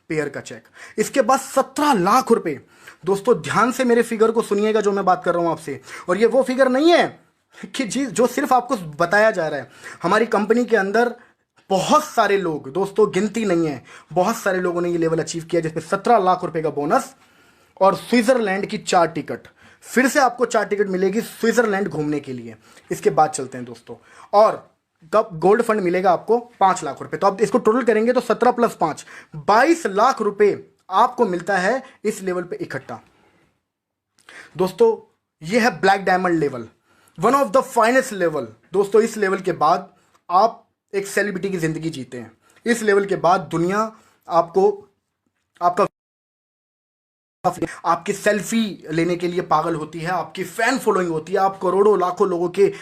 पेयर का चेक। इसके बाद 17 लाख रुपए। दोस्तों ध्यान से मेरे फिगर को सुनिएगा जो मैं बात कर रहा हूं आपसे, और ये वो फिगर नहीं है कि जी जो सिर्फ आपको बताया जा रहा है। हमारी कंपनी के अंदर बहुत सारे लोग, दोस्तों गिनती नहीं है, बहुत सारे लोगों ने ये लेवल अचीव किया, जिसमें 17 लाख रुपए का बोनस और स्विट्जरलैंड की 4 टिकट। फिर से आपको 4 टिकट मिलेगी स्विट्जरलैंड घूमने के लिए। इसके बाद चलते हैं दोस्तों, और कब गोल्ड फंड मिलेगा आपको 5 लाख रुपए। तो आप इसको टोटल करेंगे तो 17 + 5 22 लाख रुपए आपको मिलता है इस लेवल पे इकट्ठा। दोस्तों ये है black diamond level, one of the finest level. दोस्तों इस लेवल के बाद आप एक सेलिब्रिटी की जिंदगी जीते हैं। इस लेवल के बाद दुनिया आपको आपकी सेल्फी लेने के लिए पागल होती है, आपकी फैन फॉलोइंग होती है, आप करोड़ों लाखों लोगों के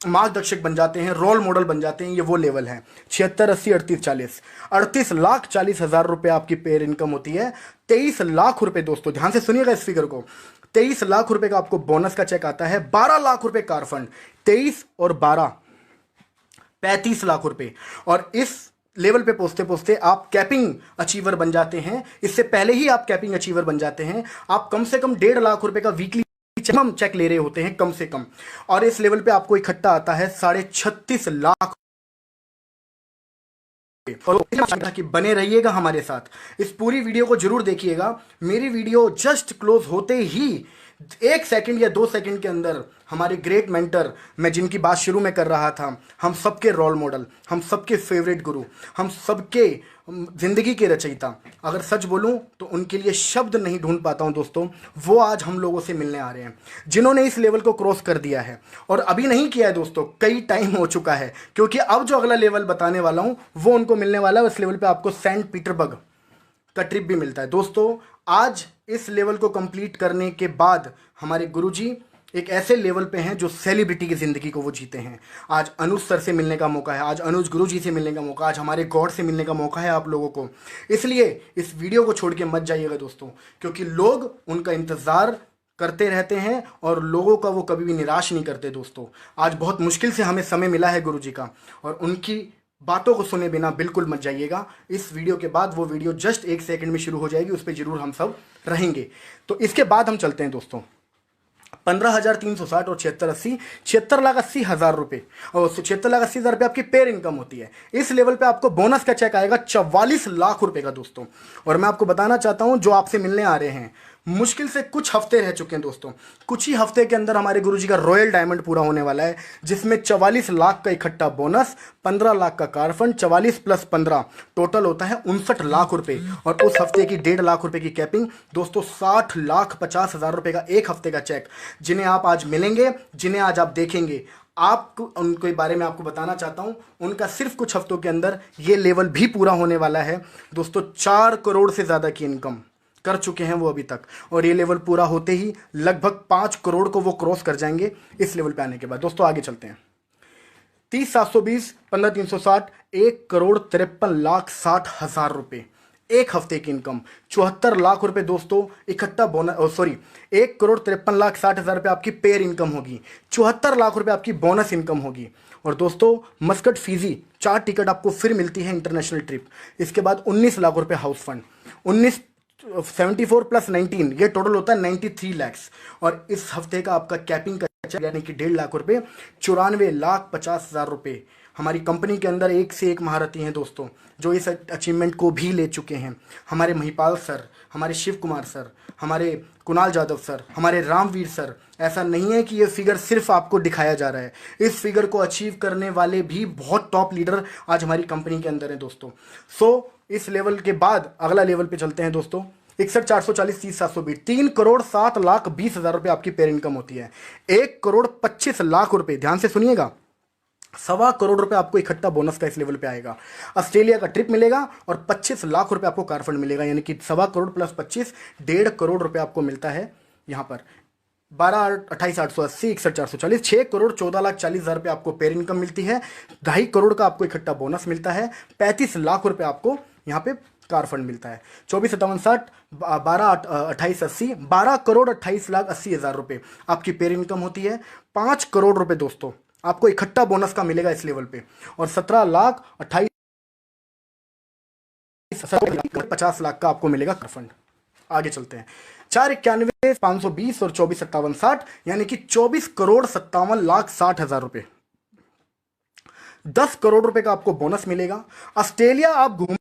मार्गदर्शक बन जाते हैं, रोल मॉडल बन जाते हैं। ये वो लेवल है। 76 80 38 40 38,40,000 रुपए आपकी पेयर इनकम होती है। 23 लाख रुपए, दोस्तों ध्यान से सुनिएगा इस फिगर को, 23 लाख रुपए का आपको बोनस का चेक आता है। 12 लाख रुपए कार फंड, 23 और 12 35 लाख रुपए। और इस लेवल पे पहुंचते पहुंचते आप कैपिंग अचीवर बन जाते हैं। इससे पहले ही आप कैपिंग अचीवर बन जाते हैं। आप कम से कम 1.5 लाख रुपए का वीकली चेक ले रहे होते हैं कम से कम, और इस लेवल पे आपको इकट्ठा आता है 36.5 लाख। और कि बने रहिएगा हमारे साथ, इस पूरी वीडियो को जरूर देखिएगा। मेरी वीडियो जस्ट क्लोज होते ही 1 सेकंड या 2 सेकंड के अंदर हमारे ग्रेट मेंटर, मैं जिनकी बात शुरू में कर रहा था, हम सबके रोल मॉडल, हम सबके फेवरेट गुरु, हम सबके जिंदगी के रचयिता, अगर सच बोलूं तो उनके लिए शब्द नहीं ढूंढ पाता हूं दोस्तों, वो आज हम लोगों से मिलने आ रहे हैं, जिन्होंने इस लेवल को क्रॉस कर दिया है। और अभी नहीं किया है दोस्तों, कई टाइम हो चुका है, क्योंकि अब जो अगला लेवल बताने वाला हूं वो उनको मिलने वाला है। उस लेवल पे आपको सेंट पीटर्सबर्ग का ट्रिप भी मिलता है दोस्तों। आज इस लेवल को कंप्लीट करने के बाद हमारे गुरुजी एक ऐसे लेवल पे हैं जो सेलिब्रिटी की जिंदगी को वो जीते हैं। आज अनुज सर से मिलने का मौका है, आज अनुज गुरुजी से मिलने का मौका, आज हमारे गॉड से मिलने का मौका है आप लोगों को। इसलिए इस वीडियो को छोड़ के मत जाइएगा दोस्तों, क्योंकि लोग उनका इंतजार करते रहते हैं और लोगों का वो कभी भी निराश नहीं करते दोस्तों। आज बहुत मुश्किल से हमें समय मिला है गुरुजी का, और उनकी बातों को सुने बिना बिल्कुल मत जाइएगा। इस वीडियो के बाद वो वीडियो जस्ट 1 सेकंड में शुरू हो जाएगी, उस पर जरूर हम सब रहेंगे। तो इसके बाद हम चलते हैं दोस्तों 15,360 और 76,80, 76,80,000 रुपये, और 76,80,000 रुपये आपकी पेयर इनकम होती है। इस लेवल पे आपको बोनस का चेक आएगा 44 लाख रुपए का दोस्तों। और मैं आपको बताना चाहता हूं, जो आपसे मिलने आ रहे हैं, मुश्किल से कुछ हफ्ते रह चुके हैं दोस्तों, कुछ ही हफ्ते के अंदर हमारे गुरुजी का रॉयल डायमंड पूरा होने वाला है, जिसमें 44 लाख का इकट्ठा बोनस, 15 लाख का कार फंड, 44 प्लस 15 टोटल होता है 59 लाख रुपए। और उस हफ्ते की 1.5 लाख रुपए की कैपिंग दोस्तों, 60,50,000 रुपए का एक हफ्ते का चेक, जिन्हें आप आज मिलेंगे, जिन्हें आज आप देखेंगे। आपको उनके बारे में आपको बताना चाहता हूं, उनका सिर्फ कुछ हफ्तों के अंदर ये लेवल भी पूरा होने वाला है दोस्तों। 4 करोड़ से ज़्यादा की इनकम कर चुके हैं वो अभी तक, और ये लेवल पूरा होते ही लगभग 5 करोड़ को वो क्रॉस कर जाएंगे इस लेवल पे आने के बाद। दोस्तों आगे चलते हैं। 30,720, 15,360, 1,53,60,000 रुपए एक हफ्ते की इनकम, 74 लाख रुपए दोस्तों इकट्ठा बोनस, सॉरी 1,53,60,000 रुपए आपकी पेयर इनकम होगी, 74 लाख रुपए आपकी बोनस इनकम होगी। और दोस्तों मस्कट फीजी 4 टिकट आपको फिर मिलती है इंटरनेशनल ट्रिप। इसके बाद 19 लाख रुपए हाउस फंड, 74 प्लस 19 ये टोटल होता है 93 लैक्स। और इस हफ्ते का आपका कैपिंग का यानी कि 1.5 लाख रुपए, 94,50,000 रुपए। हमारी कंपनी के अंदर एक से एक महारथी हैं दोस्तों, जो इस अचीवमेंट को भी ले चुके हैं। हमारे महिपाल सर, हमारे शिव कुमार सर, हमारे कुणाल जाधव सर, हमारे रामवीर सर। ऐसा नहीं है कि ये फिगर सिर्फ आपको दिखाया जा रहा है, इस फिगर को अचीव करने वाले भी बहुत टॉप लीडर आज हमारी कंपनी के अंदर हैं दोस्तों। सो इस लेवल के बाद अगला लेवल पे चलते हैं दोस्तों। 61,440, 30,720, 3,07,20,000 रुपए आपकी पेयर इनकम होती है। 1,25,00,000 रुपए, ध्यान से सुनिएगा, 1.25 करोड़ रुपए आपको इकट्ठा बोनस का इस लेवल पे आएगा। ऑस्ट्रेलिया का ट्रिप मिलेगा और 25 लाख रुपए आपको कार फंड मिलेगा, यानी कि 1.25 करोड़ प्लस 25, 1.5 करोड़ रुपए आपको मिलता है यहाँ पर। 12,28,880, 61,440, 6,14,40,000 रुपए आपको पेयर इनकम मिलती है। 2.5 करोड़ का आपको इकट्ठा बोनस मिलता है। 35 लाख रुपए आपको यहाँ पे कार फंड मिलता है। 24,57,60, 12,28,80, 12,28,80,000 रुपए आपकी पेयर इनकम होती है। 5 करोड़ रुपए दोस्तों आपको इकट्ठा बोनस का मिलेगा इस लेवल पे, और 17,50,00,000 का आपको मिलेगा कार फंड। आगे चलते हैं। 4,91,520 और 24,57,60, यानी कि 24,57,60,000 रुपए। 10 करोड़ रुपए का आपको बोनस मिलेगा। ऑस्ट्रेलिया आप घूम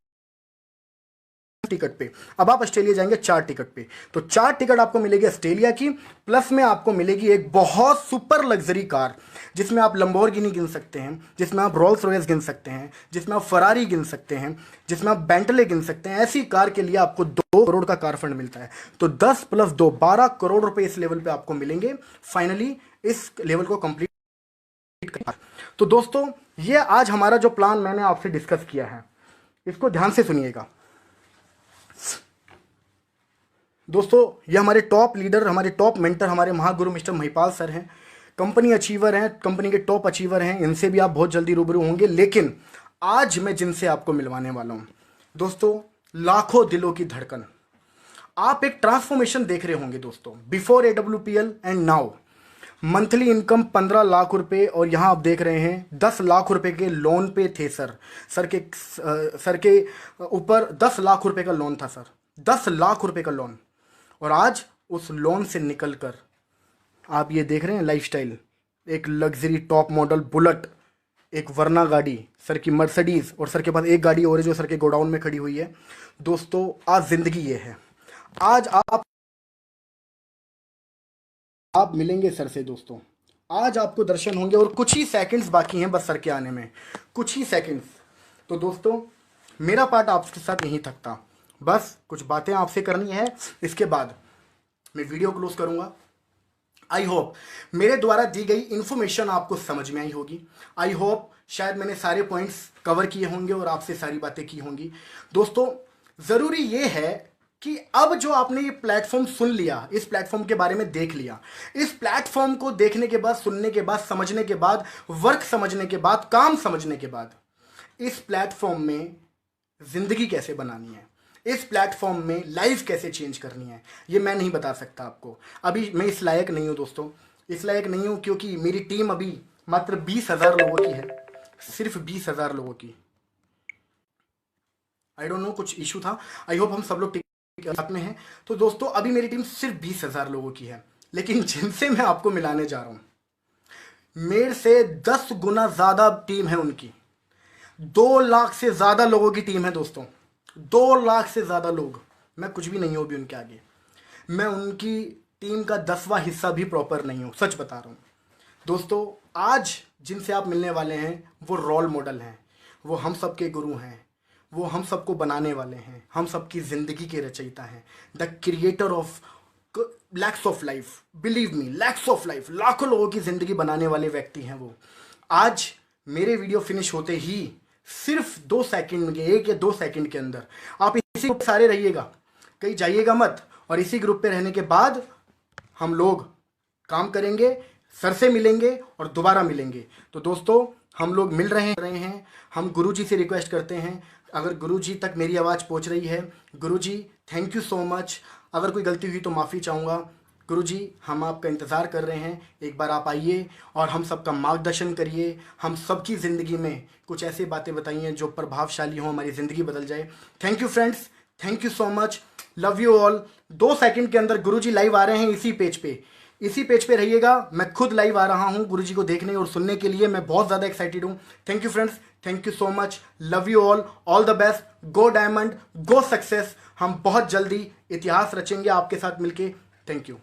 टिकट पे, अब आप ऑस्ट्रेलिया जाएंगे 4 टिकट पे, तो 4 टिकट आपको मिलेगी ऑस्ट्रेलिया की, प्लस में आपको मिलेगी एक बहुत सुपर लग्जरी कार, जिसमें आप लंबोर्गिनी गिन सकते हैं, जिसमें आप रोल्स रॉयस गिन सकते हैं, जिसमें आप फरारी गिन सकते हैं, जिसमें आप बेंटले गिन सकते हैं। ऐसी कार के लिए आपको 2 करोड़ का कार फंड मिलता है। तो 10 प्लस 2, 12 करोड़ रुपए इस लेवल पे आपको मिलेंगे फाइनली इस लेवल को कंप्लीट। तो दोस्तों ये आज हमारा जो प्लान मैंने आपसे डिस्कस किया है, इसको ध्यान से सुनिएगा दोस्तों। ये हमारे टॉप लीडर, हमारे टॉप मेंटर, हमारे महागुरु मिस्टर महिपाल सर हैं, कंपनी अचीवर हैं, कंपनी के टॉप अचीवर हैं। इनसे भी आप बहुत जल्दी रूबरू होंगे। लेकिन आज मैं जिनसे आपको मिलवाने वाला हूं दोस्तों, लाखों दिलों की धड़कन, आप एक ट्रांसफॉर्मेशन देख रहे होंगे दोस्तों, before AWPL and now. Monthly income 15 lakh रुपए, और यहां आप देख रहे हैं 10 लाख रुपए के लोन पे थे सर के ऊपर 10 लाख रुपए का लोन था सर, 10 लाख रुपए का लोन। और आज उस लोन से निकलकर आप ये देख रहे हैं लाइफस्टाइल, एक लग्जरी टॉप मॉडल बुलेट, एक वर्ना गाड़ी, सर की मर्सिडीज, और सर के पास एक गाड़ी और है जो सर के गोडाउन में खड़ी हुई है। दोस्तों आज जिंदगी ये है, आज आप आप मिलेंगे सर से दोस्तों। आज आपको दर्शन होंगे और कुछ ही सेकंड्स बाकी हैं बस सर के आने में, कुछ ही सेकंड्स। तो दोस्तों मेरा पार्ट आपके साथ यहीं थकता, बस कुछ बातें आपसे करनी है, इसके बाद मैं वीडियो क्लोज करूंगा। आई होप मेरे द्वारा दी गई इंफॉर्मेशन आपको समझ में आई होगी। आई होप शायद मैंने सारे पॉइंट्स कवर किए होंगे और आपसे सारी बातें की होंगी। दोस्तों ज़रूरी ये है कि अब जो आपने ये प्लेटफॉर्म सुन लिया, इस प्लेटफॉर्म के बारे में देख लिया, इस प्लेटफॉर्म को देखने के बाद, सुनने के बाद, समझने के बाद, वर्क समझने के बाद, काम समझने के बाद, इस प्लेटफॉर्म में ज़िंदगी कैसे बनानी है, इस प्लेटफॉर्म में लाइफ कैसे चेंज करनी है, ये मैं नहीं बता सकता आपको। अभी मैं इस लायक नहीं हूँ दोस्तों, इस लायक नहीं हूँ क्योंकि मेरी टीम अभी मात्र 20,000 लोगों की है, सिर्फ 20,000 लोगों की। आई डोंट नो, कुछ इशू था। आई होप हम सब लोग साथ में हैं। तो दोस्तों अभी मेरी टीम सिर्फ 20,000 लोगों की है, लेकिन जिनसे मैं आपको मिलाने जा रहा हूँ मेरे से 10 गुना ज़्यादा टीम है उनकी। 2 लाख से ज़्यादा लोगों की टीम है दोस्तों, 2 लाख से ज़्यादा लोग। मैं कुछ भी नहीं हूँ अभी उनके आगे, मैं उनकी टीम का 10वां हिस्सा भी प्रॉपर नहीं हूँ, सच बता रहा हूँ दोस्तों। आज जिनसे आप मिलने वाले हैं वो रोल मॉडल हैं, वो हम सबके गुरु हैं, वो हम सबको बनाने वाले हैं, हम सबकी ज़िंदगी के रचयिता हैं। The creator of lakhs of life, believe me, lakhs of life, लाखों लोगों की ज़िंदगी बनाने वाले व्यक्ति हैं वो। आज मेरे वीडियो फिनिश होते ही सिर्फ 2 सेकंड के, 1 या 2 सेकंड के अंदर आप इसी ग्रुप सारे रहिएगा, कहीं जाइएगा मत, और इसी ग्रुप पे रहने के बाद हम लोग काम करेंगे, सर से मिलेंगे और दोबारा मिलेंगे। तो दोस्तों हम लोग मिल रहे हैं। हम गुरुजी से रिक्वेस्ट करते हैं, अगर गुरुजी तक मेरी आवाज़ पहुंच रही है, गुरुजी थैंक यू सो मच। अगर कोई गलती हुई तो माफ़ी चाहूँगा। गुरुजी हम आपका इंतज़ार कर रहे हैं, एक बार आप आइए और हम सबका मार्गदर्शन करिए, हम सबकी ज़िंदगी में कुछ ऐसी बातें बताइए जो प्रभावशाली हों, हमारी ज़िंदगी बदल जाए। Thank you friends, thank you so much, love you all. 2 second के अंदर गुरुजी लाइव आ रहे हैं इसी पेज पे, इसी पेज पे रहिएगा। मैं खुद लाइव आ रहा हूँ गुरुजी को देखने और सुनने के लिए, मैं बहुत ज़्यादा एक्साइटेड हूँ। Thank you friends, thank you so much, love you all the best, go diamond, go success. हम बहुत जल्दी इतिहास रचेंगे आपके साथ मिलके। Thank you.